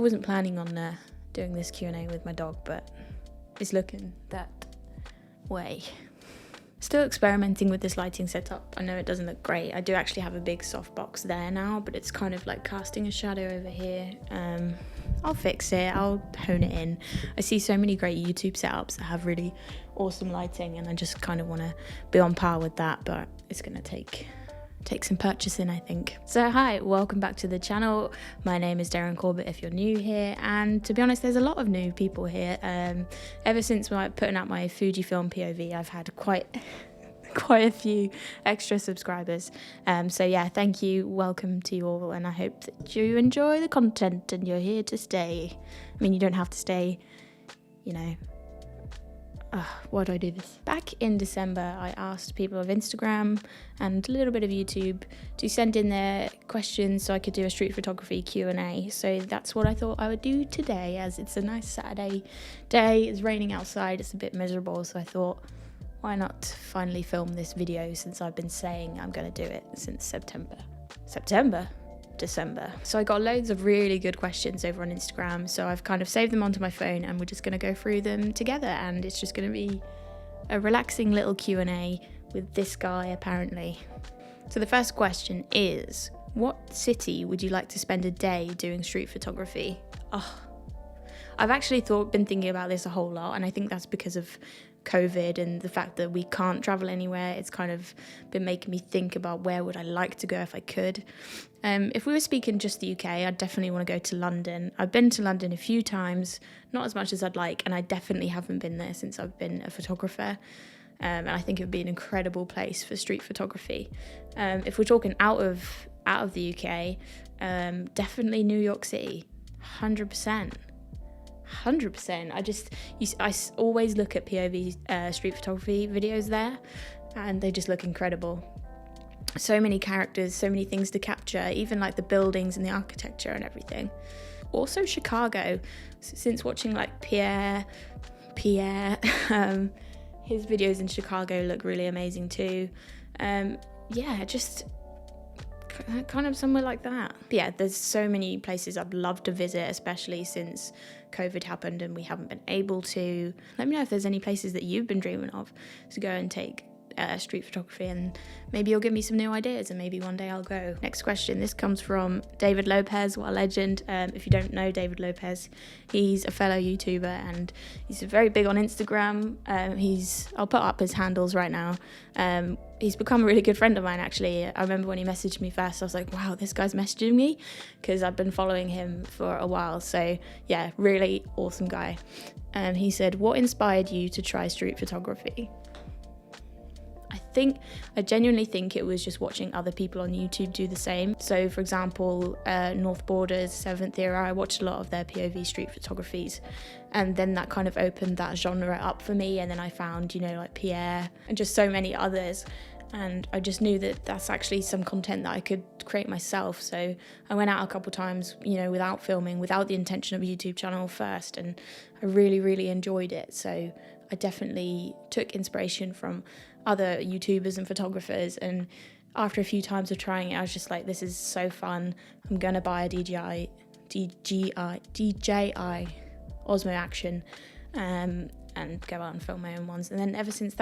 I wasn't planning on doing this Q&A with my dog, but it's looking that way. Still experimenting with this lighting setup. I know it doesn't look great. I do actually have a big softbox there now, but it's kind of like casting a shadow over here. I'll fix it, I'll hone it in. I see so many great YouTube setups that have really awesome lighting, and I just kind of want to be on par with that, but it's going to take some purchasing, I think. So hi, welcome back to the channel. My name is Darren Corbett if you're new here, and to be honest, there's a lot of new people here. Ever since putting out my Fujifilm POV, I've had quite a few extra subscribers. So yeah, thank you, welcome to you all, and I hope that you enjoy the content and you're here to stay. I mean, you don't have to stay, you know. Why do I do this? Back in December, I asked people of Instagram and a little bit of YouTube to send in their questions so I could do a street photography Q&A. So that's what I thought I would do today, as it's a nice Saturday day. It's raining outside, it's a bit miserable, so I thought, why not finally film this video, since I've been saying I'm going to do it since December. So I got loads of really good questions over on Instagram, so I've kind of saved them onto my phone and we're just going to go through them together, and it's just going to be a relaxing little Q&A with this guy apparently. So the first question is, what city would you like to spend a day doing street photography? I've actually been thinking about this a whole lot, and I think that's because of COVID and the fact that we can't travel anywhere. It's kind of been making me think about where would I like to go if I could. If we were speaking just the UK, I'd definitely want to go to London. I've been to London a few times, not as much as I'd like, and I definitely haven't been there since I've been a photographer. And I think it would be an incredible place for street photography. If we're talking out of the UK, definitely New York City, 100%. I always look at POV street photography videos there, and they just look incredible. So many characters, so many things to capture, even like the buildings and the architecture and everything. Also Chicago, since watching like Pierre, his videos in Chicago look really amazing too. Yeah, just kind of somewhere like that. But yeah, there's so many places I'd love to visit, especially since COVID happened and we haven't been able to. Let me know if there's any places that you've been dreaming of to go and take street photography, and maybe you'll give me some new ideas and maybe one day I'll go. Next question, this comes from David Lopez, what a legend. If you don't know David Lopez, he's a fellow YouTuber and he's very big on Instagram. I'll put up his handles right now. He's become a really good friend of mine actually. I remember when he messaged me first, I was like, wow, this guy's messaging me, because I've been following him for a while. So yeah, really awesome guy. He said, what inspired you to try street photography? I genuinely think it was just watching other people on YouTube do the same. So for example, North Borders, 7th Era, I watched a lot of their POV street photographies, and then that kind of opened that genre up for me, and then I found, you know, like Pierre and just so many others, and I just knew that that's actually some content that I could create myself. So I went out a couple times, you know, without filming, without the intention of a YouTube channel first, and I really enjoyed it. So I definitely took inspiration from other YouTubers and photographers, and after a few times of trying it, I was just like, this is so fun. I'm gonna buy a DJI Osmo Action and go out and film my own ones. And then ever since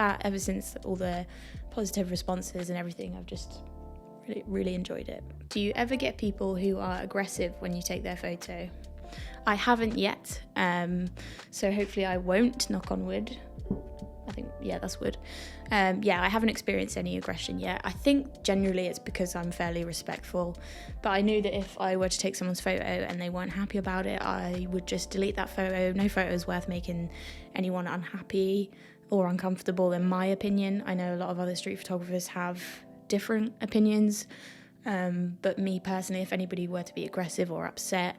all the positive responses and everything, I've just really enjoyed it. Do you ever get people who are aggressive when you take their photo? I haven't yet, so hopefully I won't, knock on wood. I think, yeah, that's wood. Yeah, I haven't experienced any aggression yet. I think generally it's because I'm fairly respectful, but I knew that if I were to take someone's photo and they weren't happy about it, I would just delete that photo. No photo is worth making anyone unhappy or uncomfortable, in my opinion. I know a lot of other street photographers have different opinions, but me personally, if anybody were to be aggressive or upset,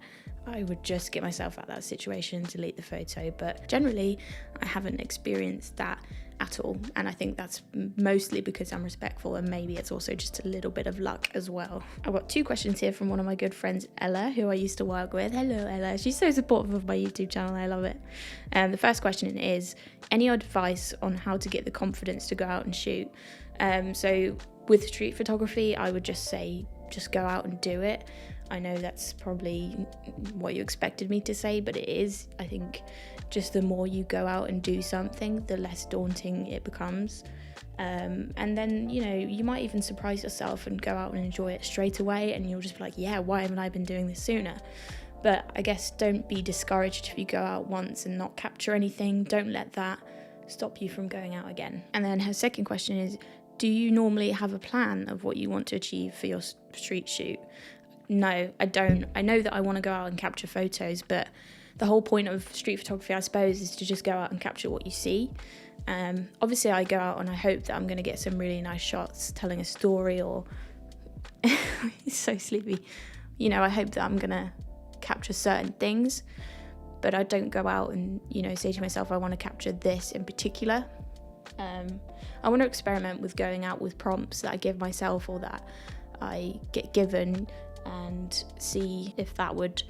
I would just get myself out of that situation, delete the photo. But generally, I haven't experienced that at all, and I think that's mostly because I'm respectful, and maybe it's also just a little bit of luck as well. I've got two questions here from one of my good friends, Ella, who I used to work with. Hello, Ella. She's so supportive of my YouTube channel. I love it. The first question is, any advice on how to get the confidence to go out and shoot? So with street photography, I would just say, just go out and do it. I know that's probably what you expected me to say, but it is. I think just the more you go out and do something, the less daunting it becomes. And then, you know, you might even surprise yourself and go out and enjoy it straight away, and you'll just be like, yeah, why haven't I been doing this sooner? But I guess don't be discouraged if you go out once and not capture anything. Don't let that stop you from going out again. And then her second question is, do you normally have a plan of what you want to achieve for your street shoot? No, I don't. I know that I want to go out and capture photos, but the whole point of street photography, I suppose, is to just go out and capture what you see. Obviously, I go out and I hope that I'm going to get some really nice shots telling a story, or it's so sleepy. You know, I hope that I'm going to capture certain things, but I don't go out and, you know, say to myself, I want to capture this in particular. I want to experiment with going out with prompts that I give myself or that I get given, and see if that would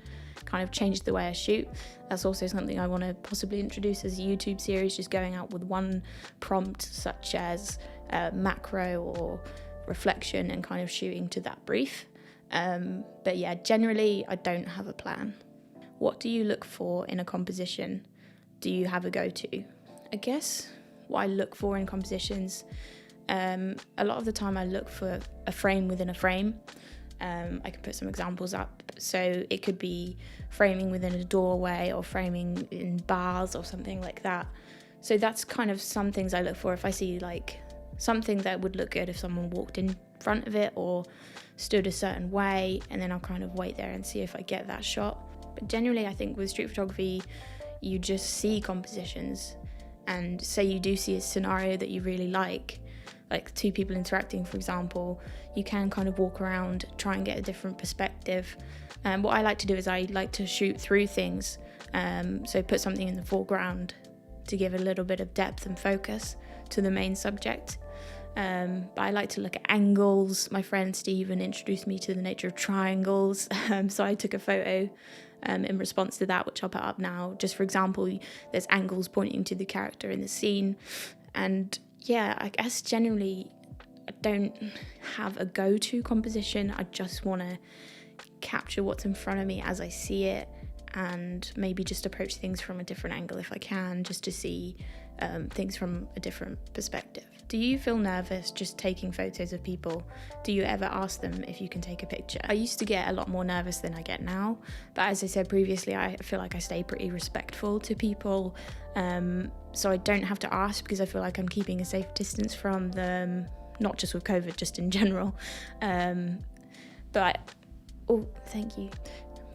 kind of change the way I shoot. That's also something I want to possibly introduce as a YouTube series, just going out with one prompt, such as macro or reflection, and kind of shooting to that brief. But yeah, generally I don't have a plan. What do you look for in a composition? Do you have a go-to? I guess what I look for in compositions, a lot of the time I look for a frame within a frame. I can put some examples up. So it could be framing within a doorway, or framing in bars or something like that. So that's kind of some things I look for. If I see like something that would look good if someone walked in front of it or stood a certain way, and then I'll kind of wait there and see if I get that shot. But generally I think with street photography, you just see compositions, and say you do see a scenario that you really like two people interacting, for example, you can kind of walk around, try and get a different perspective. What I like to do is I like to shoot through things, so put something in the foreground to give a little bit of depth and focus to the main subject. But I like to look at angles. My friend Stephen introduced me to the nature of triangles, so I took a photo in response to that, which I'll put up now. Just for example, there's angles pointing to the character in the scene. And yeah, I guess generally I don't have a go-to composition. I just want to capture what's in front of me as I see it, and maybe just approach things from a different angle if I can, just to see things from a different perspective. Do you feel nervous just taking photos of people? Do you ever ask them if you can take a picture? I used to get a lot more nervous than I get now, but as I said previously, I feel like I stay pretty respectful to people, so I don't have to ask, because I feel like I'm keeping a safe distance from them, not just with COVID, just in general. But thank you.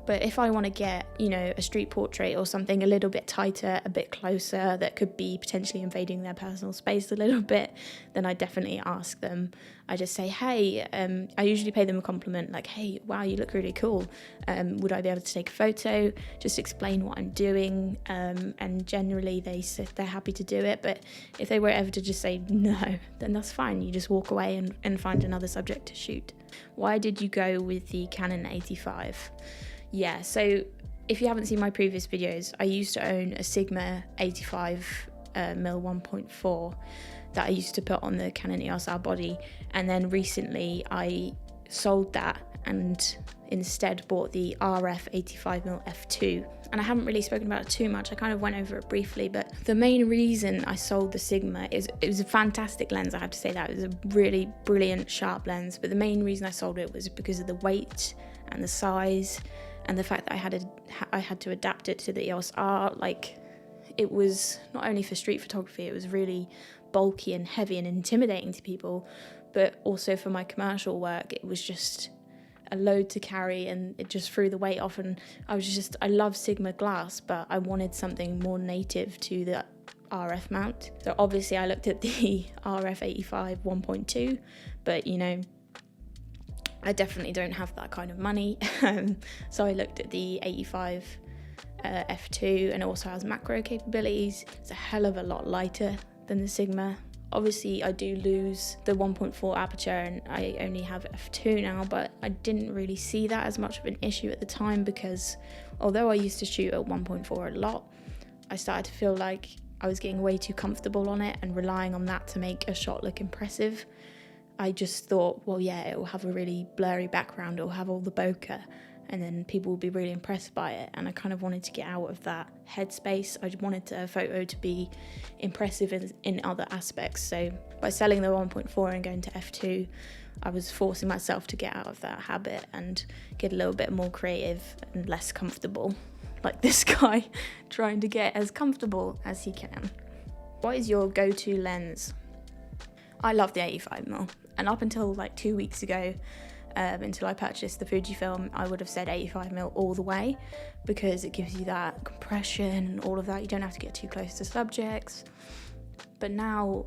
But if I want to get, you know, a street portrait or something a little bit tighter, a bit closer, that could be potentially invading their personal space a little bit, then I definitely ask them. I just say, hey, I usually pay them a compliment, like, hey, wow, you look really cool. Would I be able to take a photo? Just explain what I'm doing. And generally they're happy to do it. But if they were ever to just say no, then that's fine. You just walk away and find another subject to shoot. Why did you go with the Canon 85? Yeah, so if you haven't seen my previous videos, I used to own a Sigma 85mm 1.4 that I used to put on the Canon EOS R body, and then recently I sold that and instead bought the RF 85mm f2. And I haven't really spoken about it too much, I kind of went over it briefly, but the main reason I sold the Sigma is it was a fantastic lens, I have to say that. It was a really brilliant, sharp lens, but the main reason I sold it was because of the weight and the size, and the fact that I had to adapt it to the EOS R. Like, it was not only for street photography, it was really bulky and heavy and intimidating to people, but also for my commercial work, it was just a load to carry, and it just threw the weight off. And I love Sigma glass, but I wanted something more native to the RF mount. So obviously I looked at the RF 85 1.2, but you know, I definitely don't have that kind of money. So I looked at the 85 f2, and it also has macro capabilities. It's a hell of a lot lighter than the Sigma. Obviously I do lose the 1.4 aperture, and I only have f2 now, but I didn't really see that as much of an issue at the time, because although I used to shoot at 1.4 a lot, I started to feel like I was getting way too comfortable on it and relying on that to make a shot look impressive. I just thought, well, yeah, it will have a really blurry background, it will have all the bokeh, and then people will be really impressed by it. And I kind of wanted to get out of that headspace. I wanted a photo to be impressive in other aspects. So by selling the 1.4 and going to f2, I was forcing myself to get out of that habit and get a little bit more creative and less comfortable, like this guy trying to get as comfortable as he can. What is your go-to lens? I love the 85mm, and up until like 2 weeks ago, until I purchased the Fujifilm, I would have said 85mm all the way, because it gives you that compression and all of that. You don't have to get too close to subjects. But now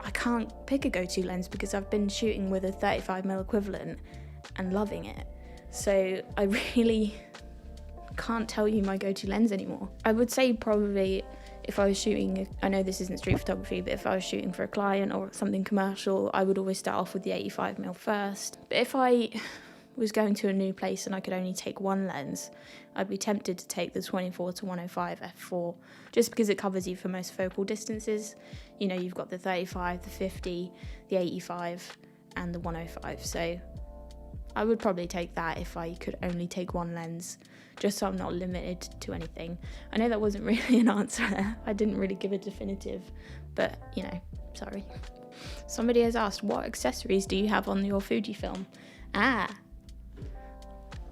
I can't pick a go-to lens because I've been shooting with a 35mm equivalent and loving it. So I really can't tell you my go-to lens anymore. I would say probably if I was shooting, I know this isn't street photography, but if I was shooting for a client or something commercial, I would always start off with the 85mm first. But if I was going to a new place and I could only take one lens, I'd be tempted to take the 24 to 105 f4, just because it covers you for most focal distances. You know, you've got the 35, the 50, the 85, and the 105. So I would probably take that if I could only take one lens, just so I'm not limited to anything. I know that wasn't really an answer there. I didn't really give a definitive, but you know, sorry. Somebody has asked, what accessories do you have on your Fujifilm?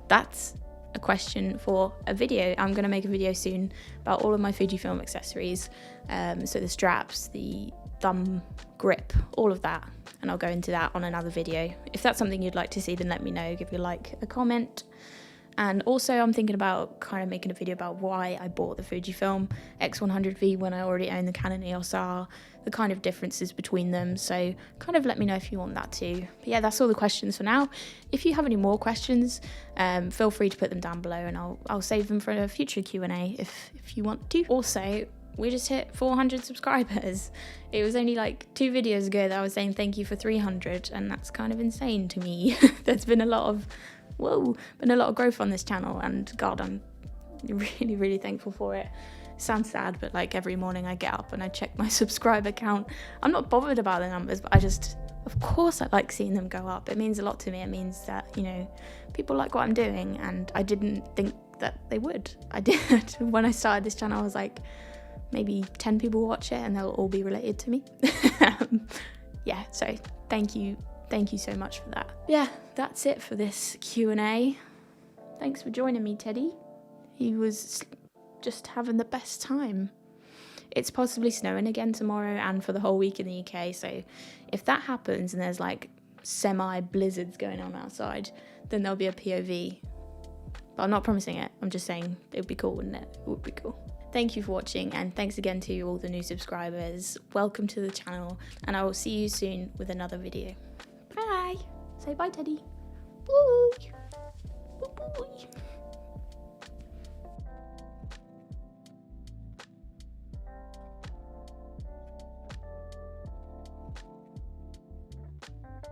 That's a question for a video. I'm going to make a video soon about all of my Fujifilm accessories. So the straps, the thumb grip, all of that. And I'll go into that on another video. If that's something you'd like to see, then let me know. Give me a like, a comment. And also I'm thinking about kind of making a video about why I bought the Fujifilm X100V when I already own the Canon EOS R, the kind of differences between them. So kind of let me know if you want that too. But yeah, that's all the questions for now. If you have any more questions, feel free to put them down below, and I'll save them for a future Q&A if you want to. Also, we just hit 400 subscribers. It was only like 2 videos ago that I was saying thank you for 300, and that's kind of insane to me. There's been a lot of growth on this channel, and God, I'm really, really thankful for it. Sounds sad, but like every morning I get up and I check my subscriber count. I'm not bothered about the numbers, but of course I like seeing them go up. It means a lot to me. It means that, you know, people like what I'm doing, and I didn't think that they would. I did. When I started this channel, I was like, maybe 10 people watch it and they'll all be related to me. Yeah, so thank you so much for that. Yeah, that's it for this Q&A. Thanks for joining me, Teddy. He was just having the best time. It's possibly snowing again tomorrow and for the whole week in the UK, so if that happens and there's like semi-blizzards going on outside, then there'll be a POV. But I'm not promising it, I'm just saying it would be cool, wouldn't it? It would be cool. Thank you for watching, and thanks again to all the new subscribers. Welcome to the channel, and I will see you soon with another video. Bye. Say bye, Teddy. Bye. Bye.